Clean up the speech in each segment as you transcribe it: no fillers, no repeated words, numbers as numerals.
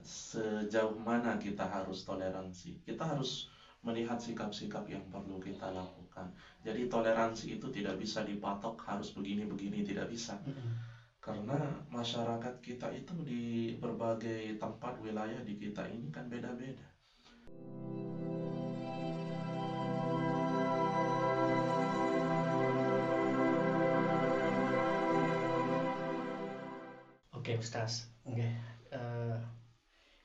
sejauh mana kita harus toleransi. Kita harus melihat sikap-sikap yang perlu kita lakukan. Jadi toleransi itu tidak bisa dipatok harus begini-begini, tidak bisa. Karena masyarakat kita itu di berbagai tempat wilayah di kita ini kan beda-beda. Oke, Ustaz. Oke. Eh,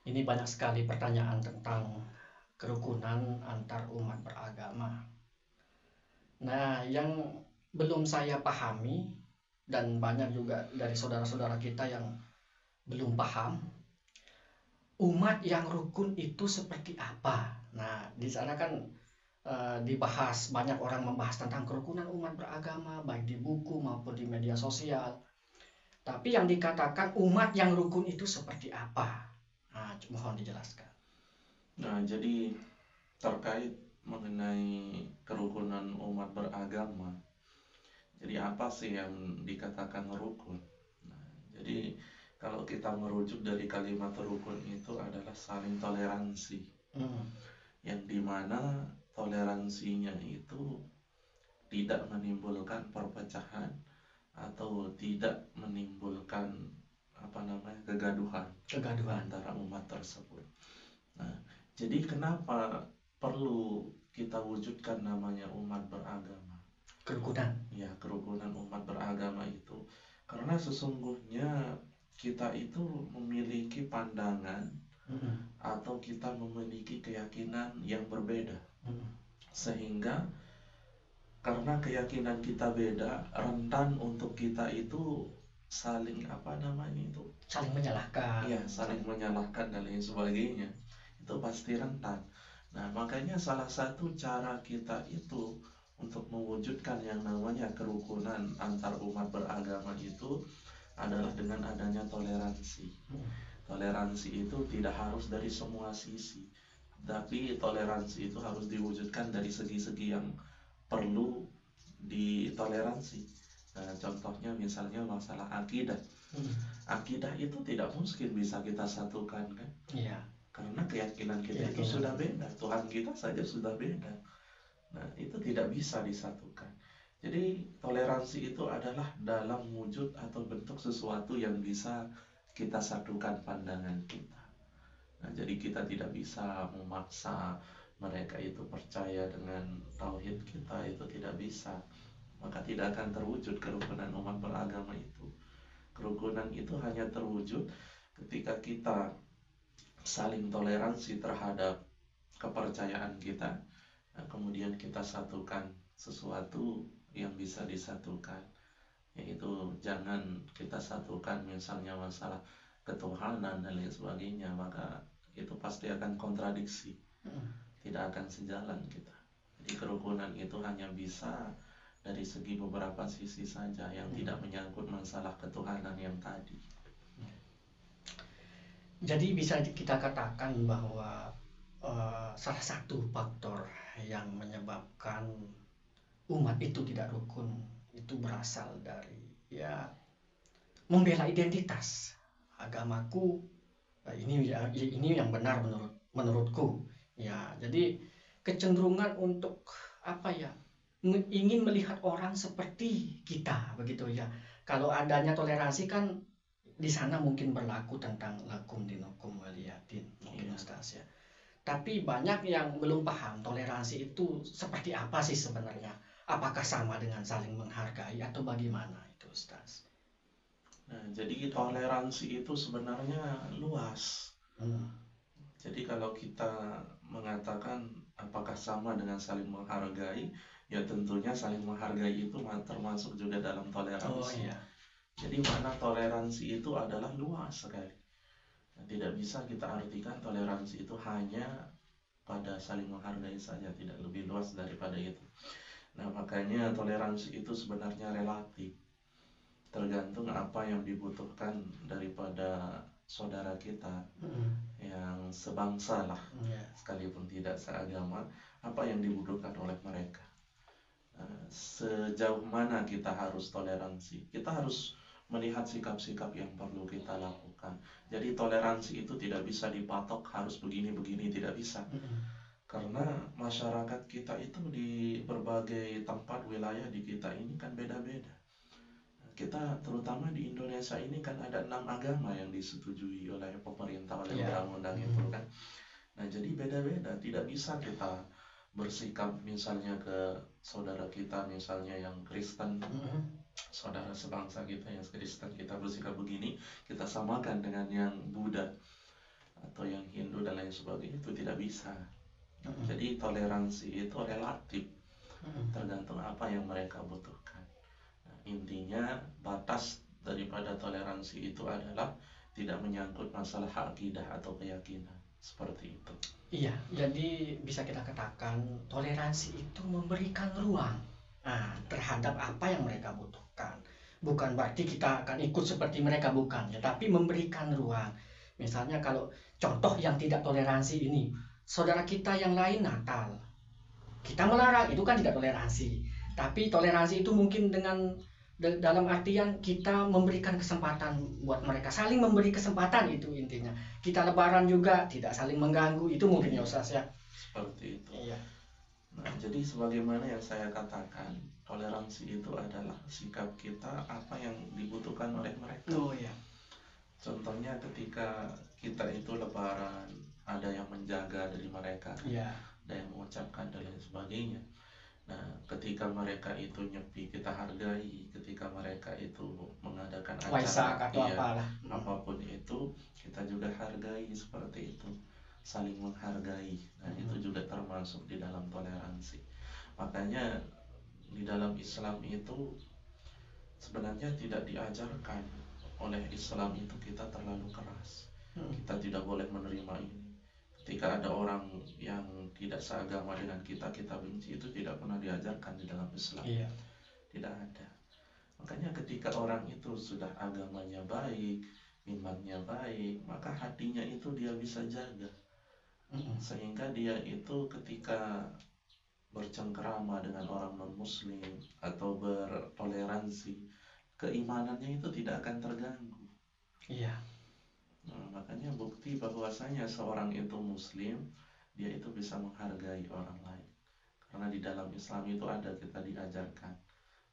ini banyak sekali pertanyaan tentang kerukunan antar umat beragama. Nah, yang belum saya pahami dan banyak juga dari saudara-saudara kita yang belum paham, umat yang rukun itu seperti apa? Nah, di sana kan dibahas, banyak orang membahas tentang kerukunan umat beragama, baik di buku maupun di media sosial. Tapi yang dikatakan umat yang rukun itu seperti apa? Nah, mohon dijelaskan. Nah, jadi terkait mengenai kerukunan umat beragama, jadi apa sih yang dikatakan rukun? Nah, jadi kalau kita merujuk dari kalimat rukun itu adalah saling toleransi, Hmm. yang dimana toleransinya itu tidak menimbulkan perpecahan atau tidak menimbulkan kegaduhan Kegaduhan. antara umat tersebut. Nah, jadi kenapa perlu kita wujudkan namanya umat beragama? Kerukunan. Ya, kerukunan umat beragama itu karena sesungguhnya kita itu memiliki pandangan Hmm. atau kita memiliki keyakinan yang berbeda. Hmm. Sehingga karena keyakinan kita beda, rentan untuk kita itu saling Saling menyalahkan. iya, saling menyalahkan dan lain sebagainya. Itu pasti rentan. Nah, makanya salah satu cara kita itu untuk mewujudkan yang namanya kerukunan antar umat beragama itu adalah dengan adanya toleransi. Hmm. Toleransi itu tidak harus dari semua sisi, tapi toleransi itu harus diwujudkan dari segi-segi yang perlu ditoleransi. Nah, contohnya misalnya masalah akidah. Hmm. Akidah itu tidak mungkin bisa kita satukan kan? Iya. Karena keyakinan kita itu Keyakinan. sudah beda. Tuhan kita saja sudah beda. Nah, itu tidak bisa disatukan. Jadi toleransi itu adalah dalam wujud atau bentuk sesuatu yang bisa kita satukan pandangan kita. Nah, jadi kita tidak bisa memaksa mereka itu percaya dengan tauhid kita, itu tidak bisa. Maka tidak akan terwujud kerukunan umat beragama itu. Kerukunan itu hanya terwujud ketika kita saling toleransi terhadap kepercayaan kita. Nah, kemudian kita satukan sesuatu yang bisa disatukan, yaitu jangan kita satukan misalnya masalah ketuhanan dan lain sebagainya, maka itu pasti akan kontradiksi, Hmm. tidak akan sejalan kita. Jadi kerukunan itu hanya bisa dari segi beberapa sisi saja yang tidak menyangkut masalah ketuhanan yang tadi. Jadi bisa kita katakan bahwa salah satu faktor yang menyebabkan umat itu tidak rukun itu berasal dari ya membela identitas agamaku. Ini yang benar menurutku ya. Jadi kecenderungan untuk apa ya, ingin melihat orang seperti kita begitu ya. Kalau adanya toleransi kan di sana mungkin berlaku tentang lakum dinukum waliyatin mungkin Iya. Ustaz ya. Tapi banyak yang belum paham toleransi itu seperti apa sih sebenarnya. Apakah sama dengan saling menghargai atau bagaimana itu Ustaz? Nah, jadi toleransi itu sebenarnya luas. Hmm. Jadi kalau kita mengatakan apakah sama dengan saling menghargai, ya tentunya saling menghargai itu termasuk juga dalam Oh toleransi. iya. Jadi makna toleransi itu adalah luas sekali. Nah, tidak bisa kita artikan toleransi itu hanya pada saling menghargai saja, tidak lebih luas daripada itu. Nah, makanya toleransi itu sebenarnya relatif, tergantung apa yang dibutuhkan daripada saudara kita Hmm. yang sebangsa lah, Ya. sekalipun tidak seagama, apa yang dibutuhkan oleh mereka. Sejauh mana kita harus toleransi? Kita harus melihat sikap-sikap yang perlu kita lakukan. Jadi toleransi itu tidak bisa dipatok harus begini-begini, tidak bisa. Karena masyarakat kita itu di berbagai tempat wilayah di kita ini kan beda-beda. Kita terutama di Indonesia ini kan ada 6 agama yang disetujui oleh pemerintah, oleh Ya. undang-undang itu kan. Nah jadi beda-beda, tidak bisa kita bersikap misalnya ke saudara kita misalnya yang Kristen, saudara sebangsa kita yang Kristen, kita bersikap begini, kita samakan dengan yang Buddha atau yang Hindu dan lain sebagainya, itu tidak bisa. Jadi toleransi itu relatif, tergantung apa yang mereka butuhkan. Nah, intinya batas daripada toleransi itu adalah tidak menyangkut masalah akidah atau keyakinan, seperti itu. Iya, jadi bisa kita katakan toleransi itu memberikan ruang terhadap apa yang mereka butuhkan. Bukan berarti kita akan ikut seperti mereka, bukan ya, tapi memberikan ruang. Misalnya kalau contoh yang tidak toleransi ini, saudara kita yang lain Natal, kita melarang, itu kan tidak toleransi. Tapi toleransi itu mungkin dengan dalam artian kita memberikan kesempatan buat mereka, saling memberi kesempatan, itu intinya. Kita lebaran juga tidak saling mengganggu, itu mungkin ya Ustaz ya. Seperti itu. Iya. Nah, jadi sebagaimana yang saya katakan, toleransi itu adalah sikap kita apa yang dibutuhkan oleh mereka. Oh ya. Contohnya ketika kita itu lebaran, ada yang menjaga dari mereka, Iya. ada yang mengucapkan dan lain sebagainya. Nah, ketika mereka itu nyepi, kita hargai. Ketika mereka itu mengadakan Waisak acara, atau apalah. apapun itu, kita juga hargai seperti itu. Saling menghargai. Nah, itu juga termasuk di dalam toleransi. Makanya di dalam Islam itu sebenarnya tidak diajarkan oleh Islam itu kita terlalu keras. Kita tidak boleh menerima ini. Ketika ada orang yang tidak seagama dengan kita, kita benci, itu tidak pernah diajarkan di dalam Islam. Iya. Tidak ada. Makanya ketika orang itu sudah agamanya baik, imannya baik, maka hatinya itu dia bisa jaga. Sehingga dia itu ketika bercengkerama dengan orang non-muslim atau bertoleransi, keimanannya itu tidak akan terganggu. Iya. Nah, makanya bukti bahwasanya seorang itu muslim, dia itu bisa menghargai orang lain. Karena di dalam Islam itu ada, kita diajarkan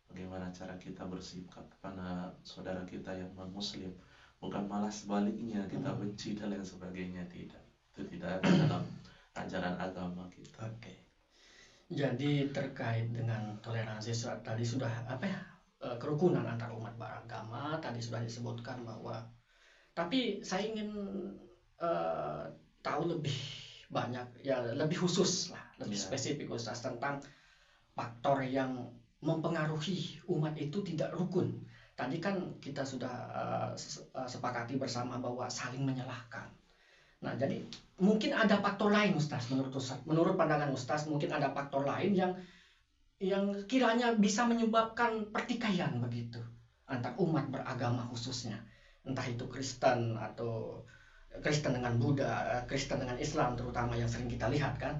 bagaimana cara kita bersikap kepada saudara kita yang non-muslim. Bukan malah sebaliknya, kita benci dan lain sebagainya, tidak. Itu tidak ada dalam ajaran agama kita. Oke. Jadi terkait dengan toleransi tadi sudah kerukunan antar umat beragama tadi sudah disebutkan bahwa, tapi saya ingin tahu lebih banyak ya, lebih khusus lah, lebih spesifik Ustaz, tentang faktor yang mempengaruhi umat itu tidak rukun. Tadi kan kita sudah sepakati bersama bahwa saling menyalahkan. Nah, jadi mungkin ada faktor lain Ustaz, menurut pandangan Ustaz, mungkin ada faktor lain yang kiranya bisa menyebabkan pertikaian begitu antar umat beragama khususnya, entah itu Kristen atau Kristen dengan Buddha, Kristen dengan Islam terutama yang sering kita lihat kan,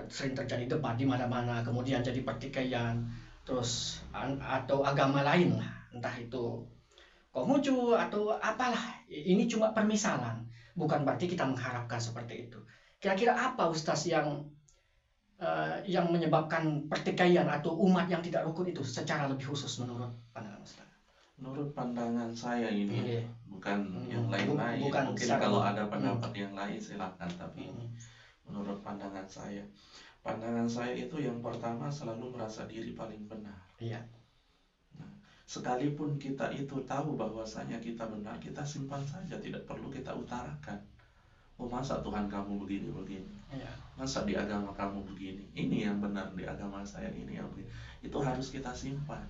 sering terjadi debat di mana-mana, kemudian jadi pertikaian, terus atau agama lain lah, entah itu Konghucu atau apalah. Ini cuma permisalan, bukan berarti kita mengharapkan seperti itu. Kira-kira apa Ustaz yang menyebabkan pertikaian atau umat yang tidak rukun itu secara lebih khusus menurut pandangan Ustaz? Menurut pandangan saya ini, bukan yang lain-lain. Bukan mungkin kalau ada pendapat yang lain silakan, tapi menurut pandangan saya itu yang pertama selalu merasa diri paling benar. Iya. Nah, sekalipun kita itu tahu bahwasanya kita benar, kita simpan saja, tidak perlu kita utarakan. Oh, masa Tuhan kamu begini-begini? Iya. Masa di agama kamu begini? Ini yang benar di agama saya, ini yang begini. Itu harus kita simpan.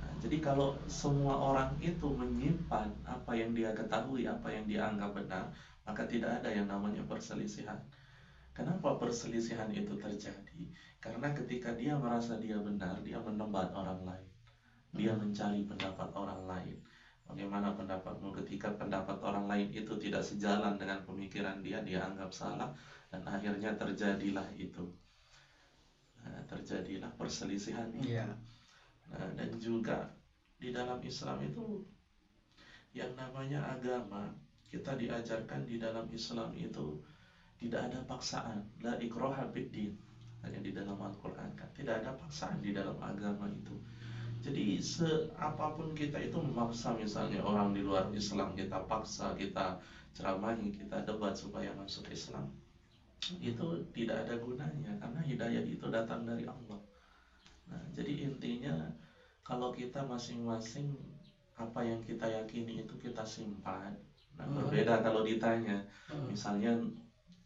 Nah, jadi kalau semua orang itu menyimpan apa yang dia ketahui, apa yang dia anggap benar, maka tidak ada yang namanya perselisihan. Kenapa perselisihan itu terjadi? Karena ketika dia merasa dia benar, dia menembat orang lain. Dia mencari pendapat orang lain. Bagaimana pendapatmu? Ketika pendapat orang lain itu tidak sejalan dengan pemikiran dia anggap salah, dan akhirnya terjadilah itu. Nah, terjadilah perselisihan itu. Iya. Nah, dan juga di dalam Islam itu yang namanya agama, kita diajarkan di dalam Islam itu tidak ada paksaan, la ikraha fiddin. Hanya di dalam Al-Quran kan, tidak ada paksaan di dalam agama itu. Jadi seapapun kita itu memaksa, misalnya orang di luar Islam kita paksa, kita ceramahi, kita debat supaya masuk Islam, itu tidak ada gunanya karena hidayah itu datang dari Allah. Nah, jadi intinya kalau kita masing-masing apa yang kita yakini itu kita simpan. Nah, berbeda kalau ditanya, misalnya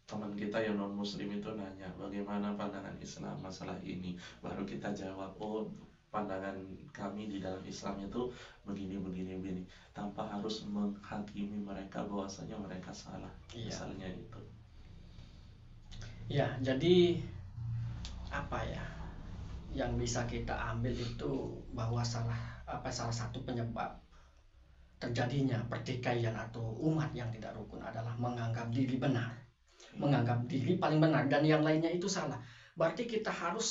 teman kita yang non muslim itu nanya bagaimana pandangan Islam masalah ini, baru kita jawab, oh pandangan kami di dalam Islam itu begini begini begini, tanpa harus menghakimi mereka bahwasanya mereka salah. Misalnya itu. Ya, jadi apa ya yang bisa kita ambil itu bahwa salah satu penyebab terjadinya pertikaian atau umat yang tidak rukun adalah menganggap diri benar, menganggap diri paling benar dan yang lainnya itu salah. Berarti kita harus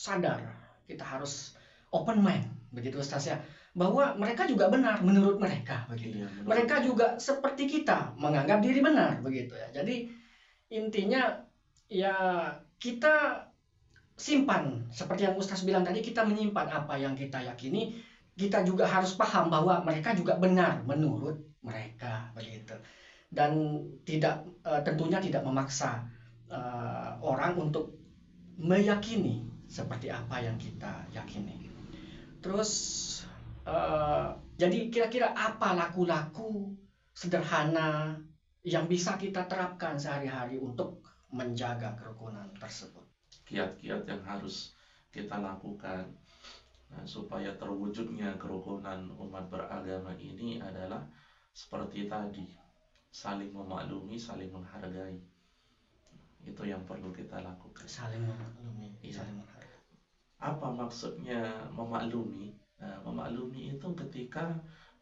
sadar, kita harus open mind, begitu Ustaz ya, bahwa mereka juga benar menurut mereka, begitu. Mereka juga seperti kita menganggap diri benar, begitu ya. Jadi intinya ya kita simpan, seperti yang Ustaz bilang tadi, kita menyimpan apa yang kita yakini. Kita juga harus paham bahwa mereka juga benar menurut mereka, begitu. Dan tidak tentunya tidak memaksa orang untuk meyakini seperti apa yang kita yakini. Terus jadi kira-kira apa laku-laku sederhana yang bisa kita terapkan sehari-hari untuk menjaga kerukunan tersebut? Kiat-kiat yang harus kita lakukan supaya terwujudnya kerukunan umat beragama ini adalah seperti tadi, saling memaklumi, saling menghargai. Itu yang perlu kita lakukan. Saling memaklumi, saling menghargai. Apa maksudnya memaklumi? Nah, memaklumi itu ketika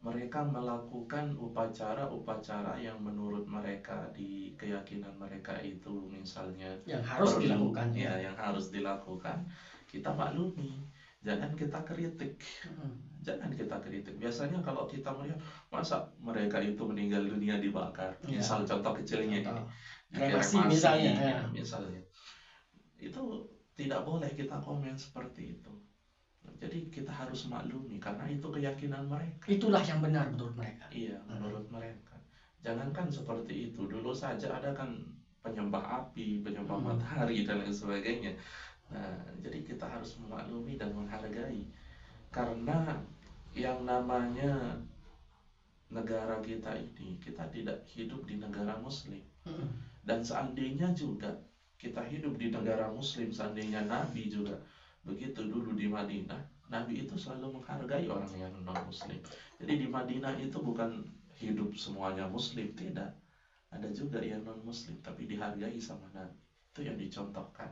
mereka melakukan upacara-upacara yang menurut mereka di keyakinan mereka itu misalnya yang harus dilakukan, ya, yang harus dilakukan, kita maklumi. Jangan kita kritik. Jangan kita kritik. Biasanya kalau kita melihat, masa mereka itu meninggal dunia dibakar, misal contoh kecilnya ini, kremasi misalnya, misalnya, itu tidak boleh kita komen seperti itu. Jadi kita harus maklumi karena itu keyakinan mereka. Itulah yang benar menurut mereka. Iya, menurut mereka. Jangankan seperti itu, dulu saja ada kan penyembah api, penyembah matahari dan lain sebagainya. Nah, jadi kita harus memaklumi dan menghargai karena yang namanya negara kita ini, kita tidak hidup di negara muslim. Dan seandainya juga kita hidup di negara muslim, seandainya Nabi juga begitu dulu di Madinah, Nabi itu selalu menghargai orang yang non muslim. Jadi di Madinah itu bukan hidup semuanya muslim, tidak. Ada juga yang non muslim tapi dihargai sama Nabi. Itu yang dicontohkan.